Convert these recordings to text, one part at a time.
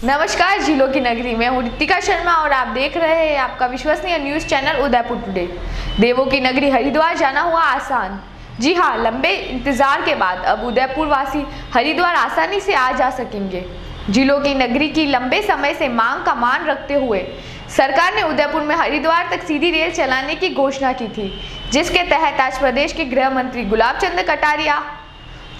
नमस्कार, जिलों की नगरी में हूँ रितिका शर्मा और आप देख रहे हैं आपका विश्वसनीय न्यूज चैनल उदयपुर टुडे। देवों की नगरी हरिद्वार जाना हुआ आसान। जी हाँ, लंबे इंतजार के बाद अब उदयपुर वासी हरिद्वार आसानी से आ जा सकेंगे। जिलों की नगरी की लंबे समय से मांग का मान रखते हुए सरकार ने उदयपुर में हरिद्वार तक सीधी रेल चलाने की घोषणा की थी, जिसके तहत आज प्रदेश के गृह मंत्री गुलाब चंद कटारिया,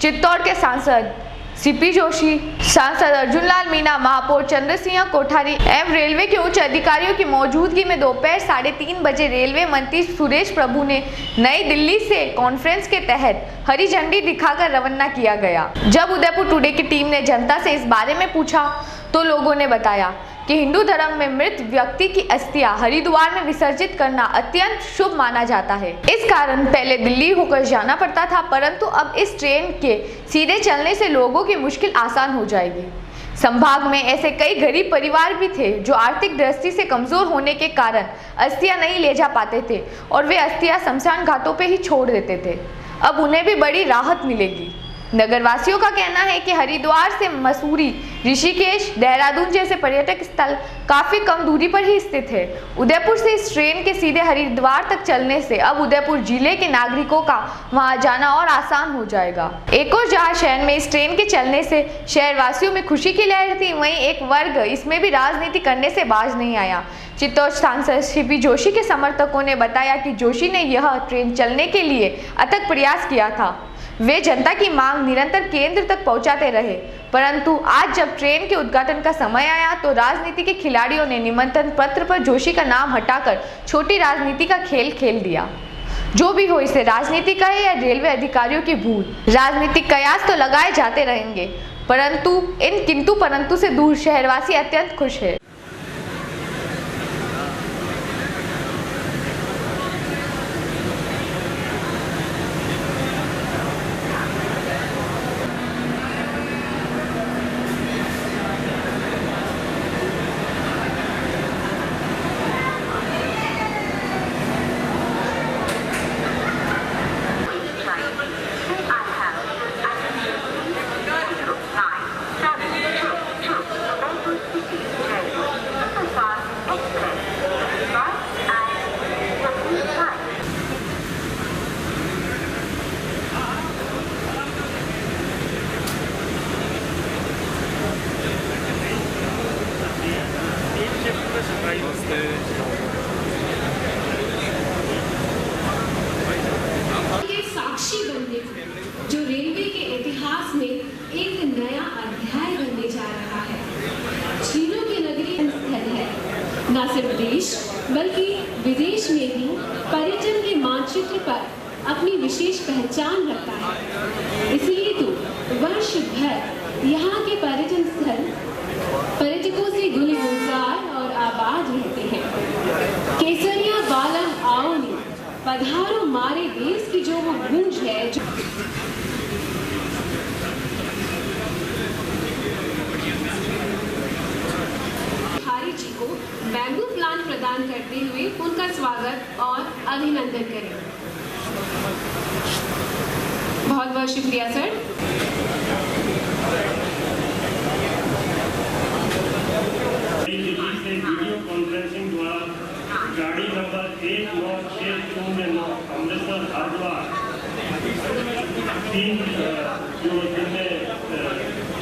चित्तौड़ के सांसद सीपी जोशी, सांसद अर्जुन लाल मीणा, महापौर चंद्र सिंह कोठारी एवं रेलवे के उच्च अधिकारियों की मौजूदगी में दोपहर 3:30 बजे रेलवे मंत्री सुरेश प्रभु ने नई दिल्ली से कॉन्फ्रेंस के तहत हरी झंडी दिखाकर रवाना किया गया। जब उदयपुर टुडे की टीम ने जनता से इस बारे में पूछा तो लोगों ने बताया कि हिंदू धर्म में मृत व्यक्ति की अस्थियां हरिद्वार में विसर्जित करना अत्यंत शुभ माना जाता है। इस कारण पहले दिल्ली होकर जाना पड़ता था, परंतु अब इस ट्रेन के सीधे चलने से लोगों की मुश्किल आसान हो जाएगी। संभाग में ऐसे कई गरीब परिवार भी थे जो आर्थिक दृष्टि से कमजोर होने के कारण अस्थियां नहीं ले जा पाते थे और वे अस्थियां शमशान घाटों पे ही छोड़ देते थे। अब उन्हें भी बड़ी राहत मिलेगी। नगरवासियों का कहना है कि हरिद्वार से मसूरी, ऋषिकेश, देहरादून जैसे पर्यटक स्थल काफी कम दूरी पर ही स्थित है। उदयपुर से इस ट्रेन के सीधे हरिद्वार तक चलने से अब उदयपुर जिले के नागरिकों का वहां जाना और आसान हो जाएगा। एक और जहां शहर में इस ट्रेन के चलने से शहरवासियों में खुशी की लहर थी, वहीं एक वर्ग इसमें भी राजनीति करने से बाज नहीं आया। चित्तौड़ सांसद सीपी जोशी के समर्थकों ने बताया कि जोशी ने यह ट्रेन चलने के लिए अथक प्रयास किया था। वे जनता की मांग निरंतर केंद्र तक पहुंचाते रहे, परंतु आज जब ट्रेन के उद्घाटन का समय आया तो राजनीति के खिलाड़ियों ने निमंत्रण पत्र पर जोशी का नाम हटाकर छोटी राजनीति का खेल खेल दिया। जो भी हो, इसे राजनीति कहे या रेलवे अधिकारियों की भूल, राजनीतिक कयास तो लगाए जाते रहेंगे, परंतु इन किंतु परंतु से दूर शहरवासी अत्यंत खुश है। साक्षी बनने जो रेलवे के इतिहास में एक नया अध्याय बनने जा रहा है। झीलों की नगरी स्थल है, न सिर्फ देश बल्कि विदेश में भी पर्यटन के मानचित्र पर अपनी विशेष पहचान रखता है। इसलिए तो वर्ष भर यहाँ के पर्यटन स्थल पर्यटकों से गुलजार और आबाद रहते हैं। केसरिया बालम आओनी पधारो मारे देश की जो वो गूंज है, जो बिहारी जी को बैम्बू प्लांट प्रदान करते हुए उनका स्वागत और अभिनंदन करें। बहुत बहुत शुक्रिया सर। वीडियो कॉन्फ्रेंसिंग द्वारा गाड़ी नंबर 19609 अमृतसर हरिद्वार 3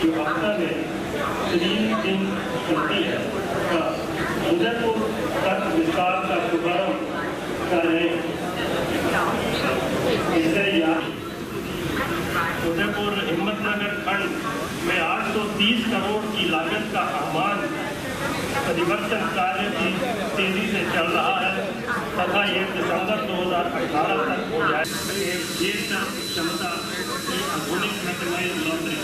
जो हफ्ता में 3 दिन चलती है उदयपुर तक विस्तार का शुभारंभ कर रहे हैं। इससे उदयपुर हिम्मतनगर खंड में 830 करोड़ की लागत का आह्वान परिवर्तन कार्य भी तेजी से चल रहा है तथा ये दिसंबर 2018 तक हो जाए। एक क्षमता की आधुनिक मैकेनाइज्ड लॉन्ड्री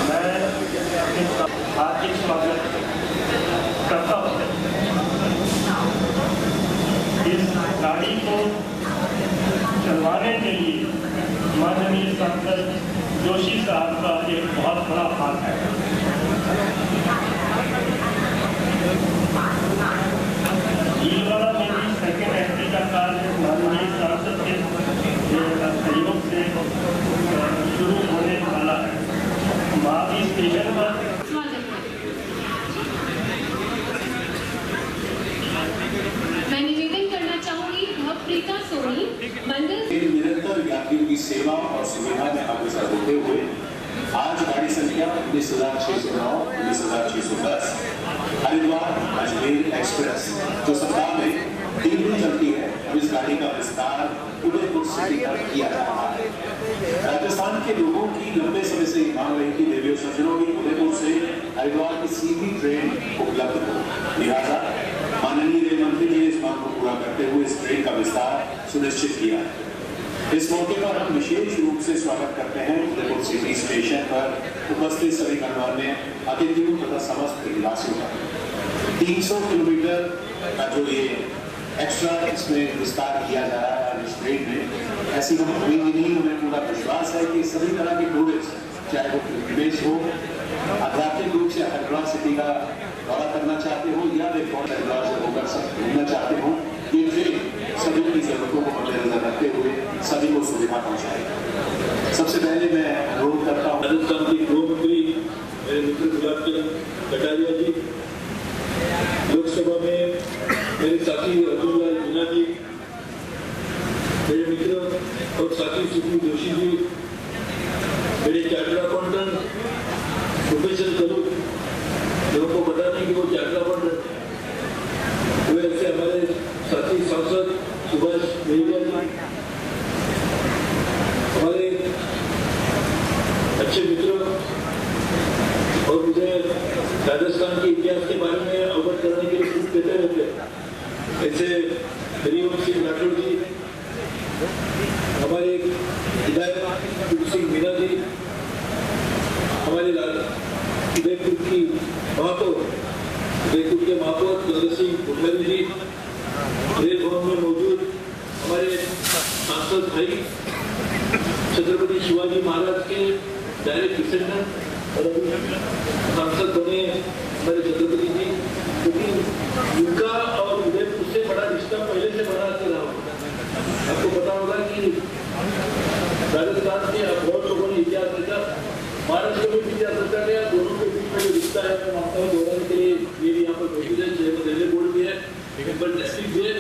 मैं हार्दिक स्वागत करता हूँ। इस गाड़ी को चलवाने के लिए माननीय सांसद जोशी साहब का एक बहुत बड़ा हाथ है। भीलवाड़ा में भी सेकेंड एंट्री का कार्य माननीय सांसद के सहयोग से शुरू होने वाला है। महावी स्टेशन पर मैं निवेदन करना चाहूंगी भवप्रीता सोनी मंडल निरंतर यात्रियों की सेवा और सुविधा में अग्रसर होते हुए आज गाड़ी संख्या 19,609, 19,610 हरिद्वार अजमेर एक्सप्रेस जो सप्ताह में 3 दिन चलती है, अब इस गाड़ी का विस्तार उदयपुर सिटी तक किया जा रहा है। राजस्थान के लोगों की लंबे समय से मांग रही थी देवियों सज्जनों की उदयपुर से हरिद्वार की सीधी ट्रेन उपलब्ध हो, लिहाजा माननीय रेल मंत्री जी ने इस मांग को पूरा करते हुए इस ट्रेन का विस्तार सुनिश्चित किया है। इस मौके पर हम विशेष रूप से स्वागत करते हैं उदयपुर सिटी स्टेशन पर उपस्थित सभी गणमान्य अतिथियों तथा समस्त निवासियों का 300 किलोमीटर का जो ये एक्स्ट्रा इसमें विस्तार किया जा रहा है इस ट्रेन में, ऐसी हम उम्मीद नहीं, हमें पूरा विश्वास है कि सभी तरह के टूरिस्ट चाहे वो पिलग्रिमेज हो, आध्यात्मिक रूप से हरिद्वार सिटी का दौरा करना चाहते हो या वे हरिद्वार से होकर घूमना चाहते हो, ये ट्रेन सभी की जरूरतों को मद्देनजर रखते हुए सभी को सुविधा पहुंचाएगी। सबसे पहले मैं अनुरोध करता हूँ राजस्थान के गृह मंत्री मेरे मित्र गुलाब चंद कटारिया जी, लोकसभा में मेरे साथी अर्जुन लाल मीना जी, मेरे मित्र और साथी सुखी जोशी जी, मेरे चार्टर्ड अकाउंटेंट प्रोफेसर कलू, लोगों को पता नहीं कि वो चार्टर्ड अकाउंटेंट वे ऐसे हमारे साथी सांसद सुभाष मेहरिया जी, हमारे अच्छे मित्र और मुझे राजस्थान के इतिहास के बारे में अवगत करने के लिए कुछ कहते रहते ऐसे हरिवंश सिंह राठौर जी, हमारे विधायक सिंह मीना जी, हमारे उदयपुर की महापौर उदयपुर के महापौर चंद्र सिंह कोठारी जी, रेल भवन में मौजूद हमारे सांसद भाई छत्रपति शिवाजी महाराज के डायरेक्ट डिसेंडेंट और सांसद बने हमारे छत्रपति जी, क्योंकि उनका और उदयपुर से बड़ा रिश्ता पहले से बना के रहा होगा। आपको पता होगा कि राजस्थान के बहुत लोगों ने इतिहास रचा, महाराष्ट्र में भी इतिहास रचा गया, दोनों के बीच में जो रिश्ता है मैं मानता हूँ दोहराने के लिए ये भी यहाँ पर मौजूद है, रेलवे बोर्ड भी है, डिस्ट्रिक्ट भी है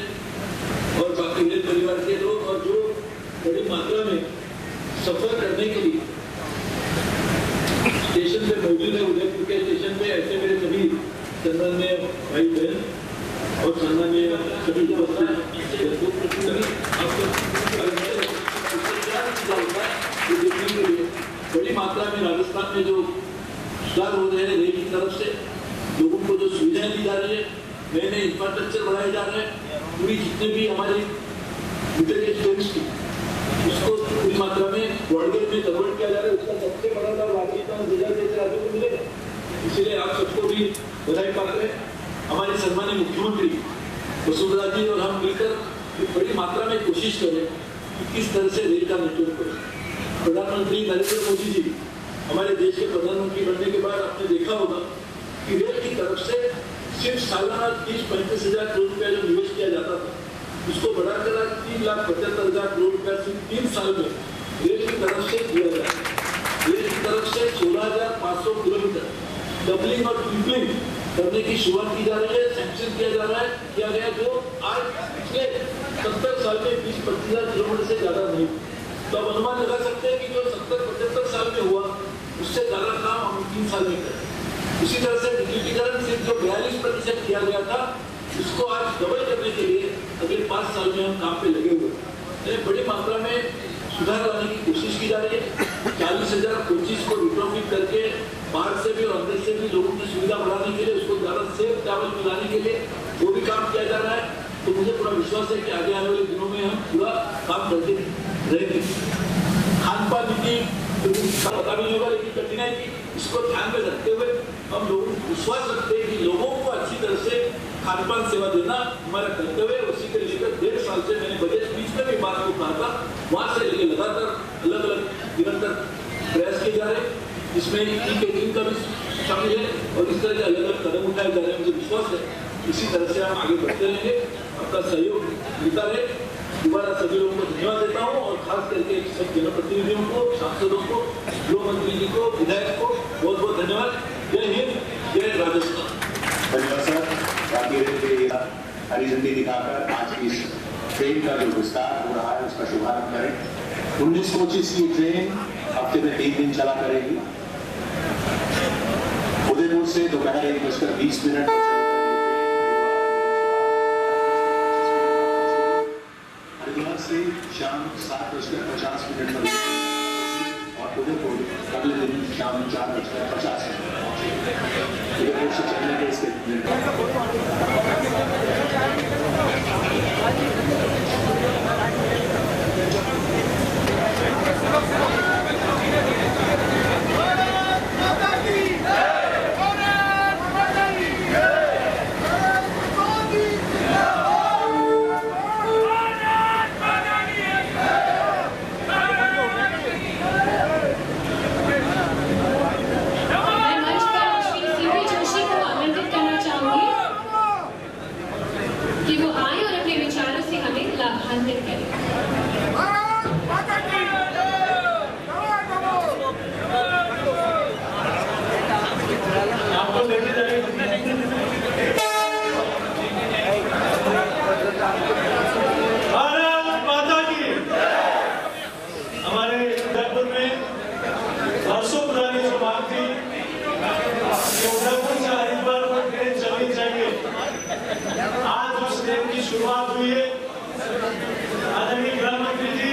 और बाकी रेल परिवार के लोग और जो बड़ी मात्रा में सफर करने के लिए स्टेशन पे मौजूद है। उदयपुर के स्टेशन पे ऐसे मेरे सभी सम्माननीय भाई बहन और सम्माननीय सभी देखने के लिए बड़ी मात्रा में राजस्थान में जो सुधार हो रहे हैं रेल की तरफ से, लोगों को जो सुविधाएं दी जा रही है, नए नए इंफ्रास्ट्रक्चर बढ़ाए जा रहे हैं, पूरी जितने भी हमारे उसको पूरी मात्रा में ब्रॉडगेज में कन्वर्ट किया जा रहा है, उसका सबसे बड़ा लाभ राजस्थान गुजरात जैसे राज्यों को मिलेगा। इसीलिए आप सबको भी बधाई पात्र हैं। हमारे सम्मानित मुख्यमंत्री वसुंधरा जी और हम मिलकर बड़ी मात्रा में कोशिश करें कि किस तरह से रेल का नेटवर्क करें। प्रधानमंत्री नरेंद्र मोदी जी हमारे देश के प्रधानमंत्री बनने के बाद आपने देखा होगा कि रेल की तरफ से सिर्फ सालाना 30-35 हजार करोड़ रुपया जो निवेश किया जाता था, उसको बढ़ाकर 3,75,000 करोड़ रुपया सिर्फ 3 साल में रेल की तरफ से दिया जाए। रेल की तरफ से 16,500 किलोमीटर डबलिंग और ट्रिपलिंग करने की शुरुआत की जा रही है, सैंक्शन किया जा रहा है, किया गया, जो आज पिछले 70 साल में 20-25 हजार किलोमीटर से ज्यादा नहीं। तो अब अनुमान लगा सकते हैं कि जो 70-75 साल में हुआ उससे ज्यादा काम हम 3 साल में करें। उसी तरह से डिजिटीकरण सिर्फ जो 42% किया गया था, उसको आज डबल करने के लिए अगले 5 साल में हम काम पे लगे हुए हैं। बड़ी मात्रा में सुधार लाने की कोशिश की जा रही है। 40,000 कोचेस को रिट्रोफिट करके बाहर से भी और अंदर से भी लोगों की सुविधा बढ़ाने के लिए, उसको ज्यादा सेफ ट्रैवल में लाने के लिए वो भी काम किया जा रहा है। तो मुझे पूरा विश्वास है कि आगे आने वाले दिनों में हम पूरा काम करते रहेंगे। खान पान नीति पता नहीं होगा, लेकिन कठिनाई की इसको ध्यान में रखते हुए हम लोगों को विश्वास रखते हैं कि लोगों को अच्छी तरह से खान पान सेवा देना हमारा कर्तव्य है। उसी के लेकर 1.5 साल से मैंने बजट स्पीच में भी बात को कहा था, वहां से लेकर लगातार अलग अलग निरंतर प्रयास किए जा रहे हैं, जिसमें ई-टिकटिंग का भी शामिल है और इस तरह के अलग अलग कदम उठाए जा रहे हैं। मुझे विश्वास है इसी तरह से हम आगे बढ़ते रहेंगे। आपका सहयोग मिलता रहे। दोबारा सभी लोगों को धन्यवाद देता हूँ और खास करके सब जनप्रतिनिधियों को, सांसदों को, गृह मंत्री जी को, विधायक को बहुत बहुत धन्यवाद। जय हिंद, जय राजस्थान। धन्यवाद सर। भारतीय रेलवे हरी झंडी दिखाकर आज की इस ट्रेन का जो विस्तार हो रहा है उसका शुभारंभ करें। 1925 की ट्रेन हफ्ते में 3 दिन चला करेगी। उदयपुर से दोपहर 1:20 पर हरिद्वार से शाम 7:50 पर और उदयपुर अगले दिन शाम 4:50 उदयपुर से चलने के इसके शुरुआत हुई है। आदरणीय गृह मंत्री जी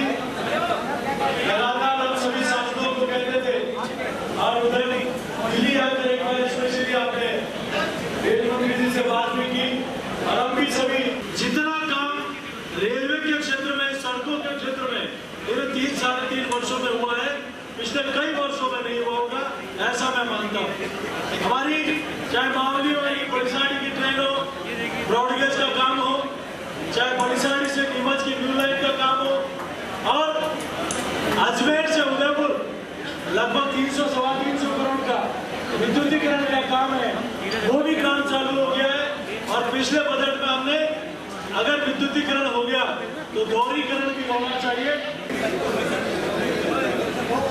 लगातार हम सभी सांसदों को कहते थे और उधर दिल्ली आकर एक बार स्पेशली आपने रेल मंत्री जी से बात भी की और हम भी सभी जितना काम रेलवे के क्षेत्र में, सड़कों के क्षेत्र में पूरे 3-3.5 वर्षों में हुआ है, पिछले कई वर्षों में नहीं हुआ होगा, ऐसा मैं मानता हूँ। हमारी चाहे मावली हो, बड़ीसाड़ी की ट्रेन हो, ब्रॉडगेज का काम हो, चाहे बड़ीसाड़ी से नीमच की न्यू लाइन का काम हो, और अजमेर से उदयपुर लगभग 300-325 करोड़ का विद्युतीकरण का काम है, वो भी काम चालू हो गया है। और पिछले बजट में हमने अगर विद्युतीकरण हो गया तो दोहरीकरण भी होना चाहिए।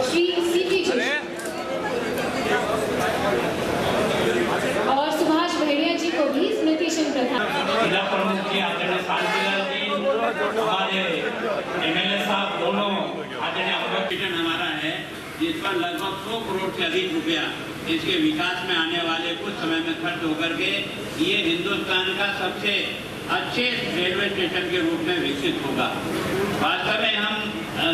श्री सीपी जी और सुभाष भेड़िया जी को भी स्मृति चिन्ह प्रदान। जिला प्रमुख जी आदरणीय सांसद जी, हमारे एमएलए साहब दोनों आदरणीय अवलोकन हमारा है, जिस पर लगभग 100 करोड़ से अधिक रुपया इसके विकास में आने वाले कुछ समय में खर्च होकर के ये हिंदुस्तान का सबसे अच्छे रेलवे स्टेशन के रूप में विकसित होगा। वास्तव में हम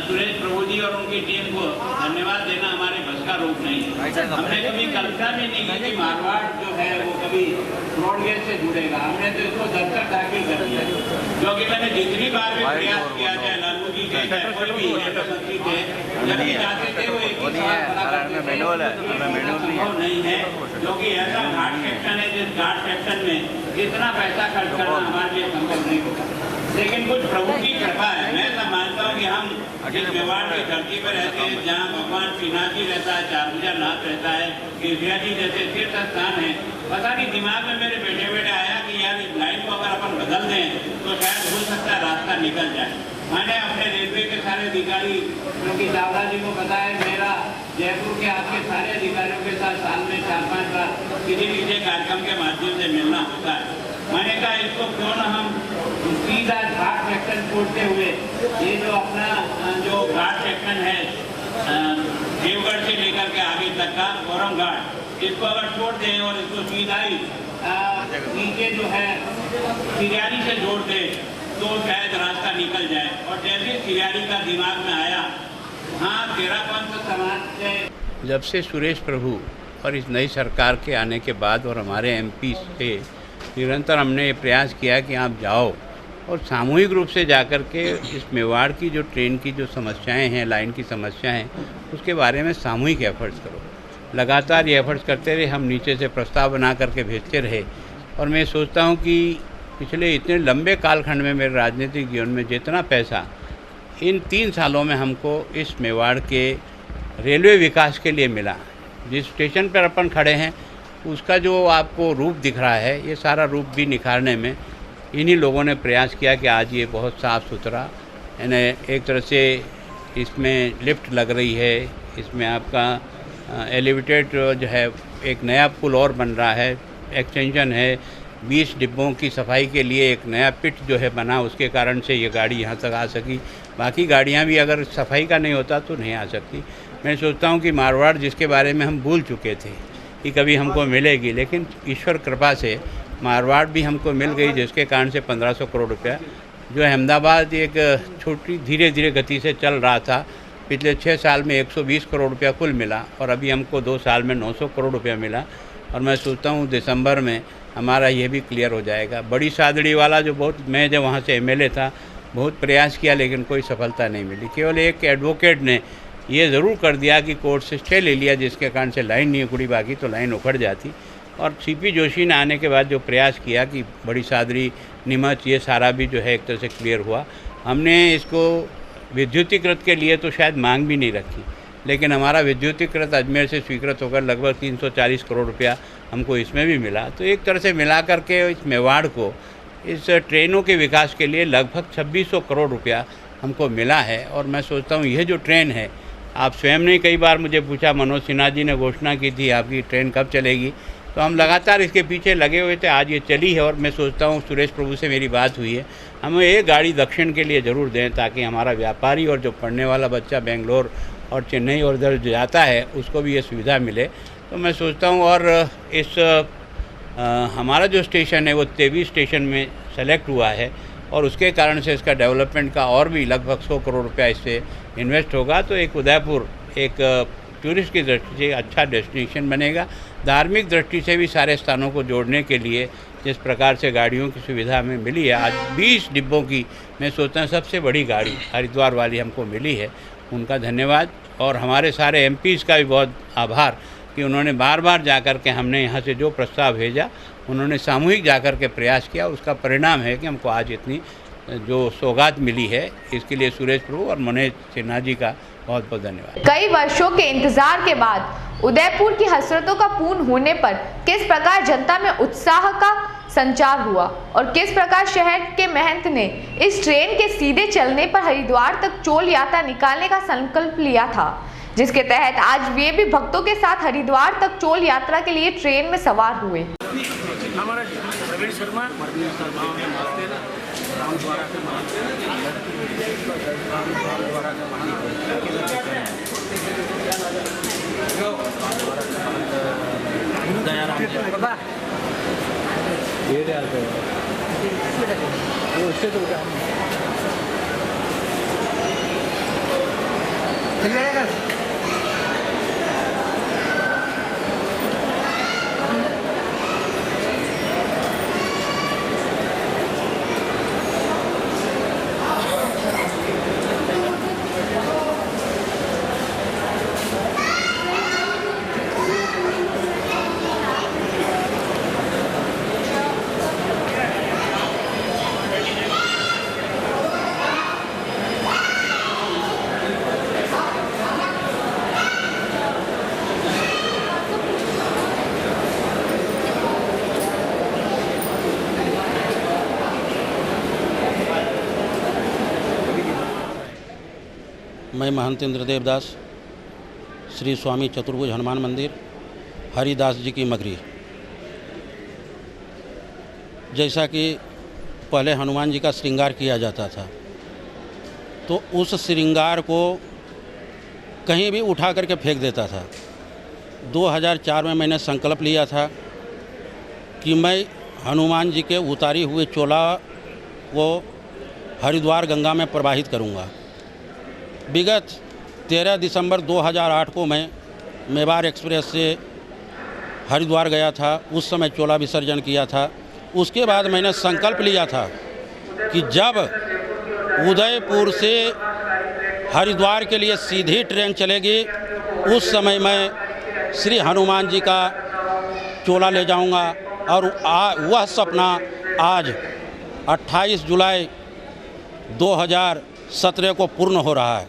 सुरेश प्रभु जी और उनकी टीम को धन्यवाद देना हमारे बस का रोक नहीं है। हमने कभी कल्पना भी नहीं की कि मारवाड़ जो है वो कभी ब्रॉडगेज से जुड़ेगा। हमने तो इसको दस्तक दाखिल कर दिया, क्योंकि मैंने जितनी बार भी प्रयास किया, चाहे लालू जी थे, चाहे कोई भी मंत्री थे, जब भी जाते थे वो एक ही सवाल खड़ा करते थे, संभव नहीं है, क्योंकि ऐसा घाट सेक्शन है जिस घाट सेक्शन में इतना पैसा खर्च करना हमारे लिए संभव नहीं होगा। लेकिन कुछ प्रभु की कृपा है। मैं तो मानता हूँ कि हम जिस मेवाड़ की धरती पर रहते हैं, जहाँ भगवान श्रीनाथ जी रहता है, चारभुजा नाथ रहता है, केसिया जी जैसे तीर्थ स्थान है, पता नहीं दिमाग में मेरे बैठे बैठे आया कि यार इस लाइन को अगर अपन बदल दें तो शायद हो सकता है रास्ता निकल जाए। मैंने अपने रेलवे के सारे अधिकारी, क्योंकि चावला जी को पता है मेरा जयपुर के आपके सारे अधिकारियों के साथ साल में 4-5 बार किसी किसी कार्यक्रम के माध्यम से मिलना होता है। मैंने कहा इसको क्यों ना हम सीधा घाट सेक्शन छोड़ते हुए ये जो अपना जो घाट सेक्शन है देवगढ़ से लेकर के आगे तक का कोरम घाट, इसको अगर छोड़ दें और इसको सीधा ही नीचे जो है सिरियानी से जोड़ दें तो शायद रास्ता निकल जाए। और जैसे सिरियानी का दिमाग में आया, हाँ तेरा पंथ समाज से जब से सुरेश प्रभु और इस नई सरकार के आने के बाद और हमारे एमपी से निरंतर हमने ये प्रयास किया कि आप जाओ और सामूहिक रूप से जाकर के इस मेवाड़ की जो ट्रेन की जो समस्याएं हैं, लाइन की समस्याएं हैं, उसके बारे में सामूहिक एफर्ट्स करो। लगातार ये एफर्ट्स करते रहे, हम नीचे से प्रस्ताव बना करके भेजते रहे। और मैं सोचता हूँ कि पिछले इतने लंबे कालखंड में मेरे राजनीतिक जीवन में जितना पैसा इन 3 सालों में हमको इस मेवाड़ के रेलवे विकास के लिए मिला, जिस स्टेशन पर अपन खड़े हैं उसका जो आपको रूप दिख रहा है, ये सारा रूप भी निखारने में इन्हीं लोगों ने प्रयास किया कि आज ये बहुत साफ़ सुथरा, यानी एक तरह से इसमें लिफ्ट लग रही है, इसमें आपका एलिवेटेड जो है एक नया पुल और बन रहा है, एक्सटेंशन है, 20 डिब्बों की सफाई के लिए एक नया पिट जो है बना, उसके कारण से ये गाड़ी यहाँ तक आ सकी। बाकी गाड़ियाँ भी अगर सफाई का नहीं होता तो नहीं आ सकती। मैं सोचता हूँ कि मारवाड़ जिसके बारे में हम भूल चुके थे कि कभी हमको मिलेगी, लेकिन ईश्वर कृपा से मारवाड़ भी हमको मिल गई, जिसके कारण से 1500 करोड़ रुपया जो अहमदाबाद एक छोटी धीरे धीरे गति से चल रहा था, पिछले 6 साल में 120 करोड़ रुपया कुल मिला और अभी हमको 2 साल में 900 करोड़ रुपया मिला। और मैं सोचता हूँ दिसंबर में हमारा ये भी क्लियर हो जाएगा। बड़ी सादड़ी वाला जो बहुत, मैं जब वहाँ से एमएलए था बहुत प्रयास किया लेकिन कोई सफलता नहीं मिली। केवल एक एडवोकेट ने ये ज़रूर कर दिया कि कोर्ट से स्टे ले लिया, जिसके कारण से लाइन नहीं उखड़ी, बाकी तो लाइन उखड़ जाती। और सीपी जोशी ने आने के बाद जो प्रयास किया कि बड़ी सादड़ी, नीमच, ये सारा भी जो है एक तरह से क्लियर हुआ। हमने इसको विद्युतीकृत के लिए तो शायद मांग भी नहीं रखी, लेकिन हमारा विद्युतीकृत अजमेर से स्वीकृत होकर लगभग 340 करोड़ रुपया हमको इसमें भी मिला। तो एक तरह से मिला करके इस मेवाड़ को इस ट्रेनों के विकास के लिए लगभग 2600 करोड़ रुपया हमको मिला है। और मैं सोचता हूँ यह जो ट्रेन है, आप स्वयं ने कई बार मुझे पूछा, मनोज सिन्हा जी ने घोषणा की थी आपकी ट्रेन कब चलेगी, तो हम लगातार इसके पीछे लगे हुए थे। आज ये चली है और मैं सोचता हूँ सुरेश प्रभु से मेरी बात हुई है, हमें एक गाड़ी दक्षिण के लिए ज़रूर दें ताकि हमारा व्यापारी और जो पढ़ने वाला बच्चा बेंगलोर और चेन्नई और इधर जाता है उसको भी ये सुविधा मिले। तो मैं सोचता हूँ, और इस हमारा जो स्टेशन है वो 23 स्टेशन में सेलेक्ट हुआ है और उसके कारण से इसका डेवलपमेंट का और भी लगभग 100 करोड़ रुपया इससे इन्वेस्ट होगा। तो एक उदयपुर एक टूरिस्ट की दृष्टि से अच्छा डेस्टिनेशन बनेगा। धार्मिक दृष्टि से भी सारे स्थानों को जोड़ने के लिए जिस प्रकार से गाड़ियों की सुविधा हमें मिली है, आज 20 डिब्बों की मैं सोचता हूँ सबसे बड़ी गाड़ी हरिद्वार वाली हमको मिली है, उनका धन्यवाद। और हमारे सारे एमपीज़ का भी बहुत आभार कि उन्होंने बार बार जाकर के हमने यहाँ से जो प्रस्ताव भेजा उन्होंने सामूहिक जाकर के प्रयास किया। उसका परिणाम है कि हमको आज इतनी जो सौगात मिली है। इसके लिए सुरेश प्रभु और मनोज सिन्हा जी का बहुत बहुत धन्यवाद। कई वर्षों के इंतजार के बाद उदयपुर की हसरतों का पूर्ण होने पर किस प्रकार जनता में उत्साह का संचार हुआ और किस प्रकार शहर के महंत ने इस ट्रेन के सीधे चलने पर हरिद्वार तक चोल यात्रा निकालने का संकल्प लिया था, जिसके तहत आज वे भी भक्तों के साथ हरिद्वार तक चोल यात्रा के लिए ट्रेन में सवार हुए। हमारा रवि शर्मा मैं महंत इंद्रदेव दास, श्री स्वामी चतुर्भुज हनुमान मंदिर, हरिदास जी की मगरी। जैसा कि पहले हनुमान जी का श्रृंगार किया जाता था, तो उस श्रृंगार को कहीं भी उठा करके फेंक देता था। 2004 में मैंने संकल्प लिया था कि मैं हनुमान जी के उतारी हुए चोला को हरिद्वार गंगा में प्रवाहित करूंगा। विगत 13 दिसंबर 2008 को मैं मेवाड़ एक्सप्रेस से हरिद्वार गया था, उस समय चोला विसर्जन किया था। उसके बाद मैंने संकल्प लिया था कि जब उदयपुर से हरिद्वार के लिए सीधी ट्रेन चलेगी उस समय मैं श्री हनुमान जी का चोला ले जाऊंगा। और वह सपना आज 28 जुलाई 2017 को पूर्ण हो रहा है।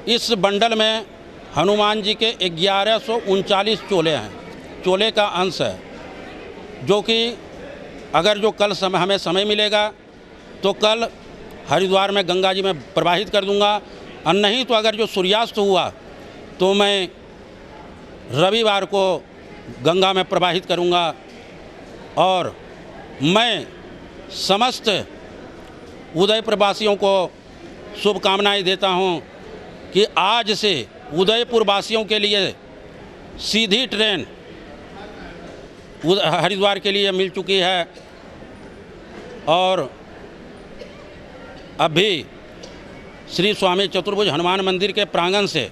इस बंडल में हनुमान जी के 1139 चोले हैं। चोले का अंश है, जो कि अगर जो कल हमें समय मिलेगा तो कल हरिद्वार में गंगा जी में प्रवाहित कर दूंगा, और नहीं तो अगर जो सूर्यास्त हुआ तो मैं रविवार को गंगा में प्रवाहित करूंगा। और मैं समस्त उदयपुर वासियों को शुभकामनाएं देता हूं कि आज से उदयपुर वासियों के लिए सीधी ट्रेन हरिद्वार के लिए मिल चुकी है। और अभी श्री स्वामी चतुर्भुज हनुमान मंदिर के प्रांगण से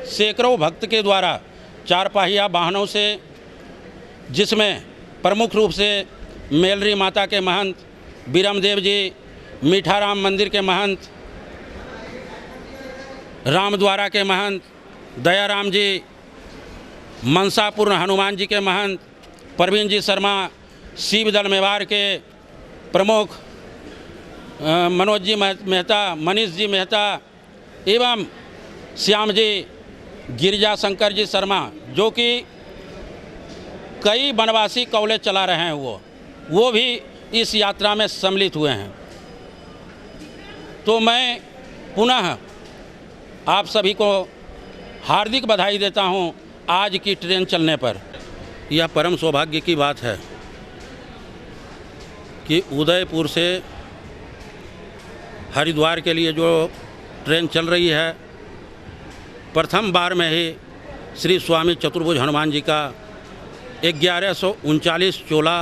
सैकड़ों भक्त के द्वारा चारपाहिया वाहनों से, जिसमें प्रमुख रूप से मेलरी माता के महंत, बीरमदेव जी, मीठाराम मंदिर के महंत, रामद्वारा के महंत, दयाराम जी, मनसापुर हनुमान जी के महंत, प्रवीण जी शर्मा, शिवदल मेवाड़ के प्रमुख मनोज जी मेहता, मनीष जी मेहता एवं श्याम जी, गिरिजा शंकर जी शर्मा, जो कि कई वनवासी कॉलेज चला रहे हैं, वो भी इस यात्रा में सम्मिलित हुए हैं। तो मैं पुनः आप सभी को हार्दिक बधाई देता हूं आज की ट्रेन चलने पर। यह परम सौभाग्य की बात है कि उदयपुर से हरिद्वार के लिए जो ट्रेन चल रही है, प्रथम बार में ही श्री स्वामी चतुर्भुज हनुमान जी का 1139 चोला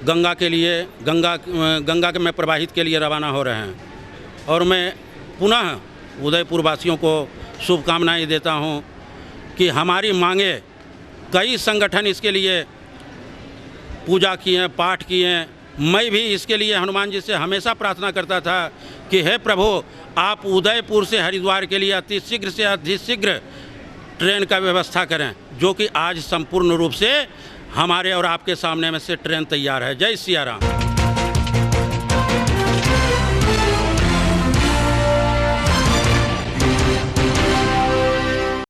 गंगा के लिए गंगा के में प्रवाहित के लिए रवाना हो रहे हैं। और मैं पुनः उदयपुर वासियों को शुभकामनाएं देता हूं कि हमारी मांगे, कई संगठन इसके लिए पूजा किए हैं, पाठ किए हैं। मैं भी इसके लिए हनुमान जी से हमेशा प्रार्थना करता था कि हे प्रभु, आप उदयपुर से हरिद्वार के लिए अति शीघ्र से अति शीघ्र ट्रेन का व्यवस्था करें, जो कि आज संपूर्ण रूप से हमारे और आपके सामने में से ट्रेन तैयार है। जय सिया राम।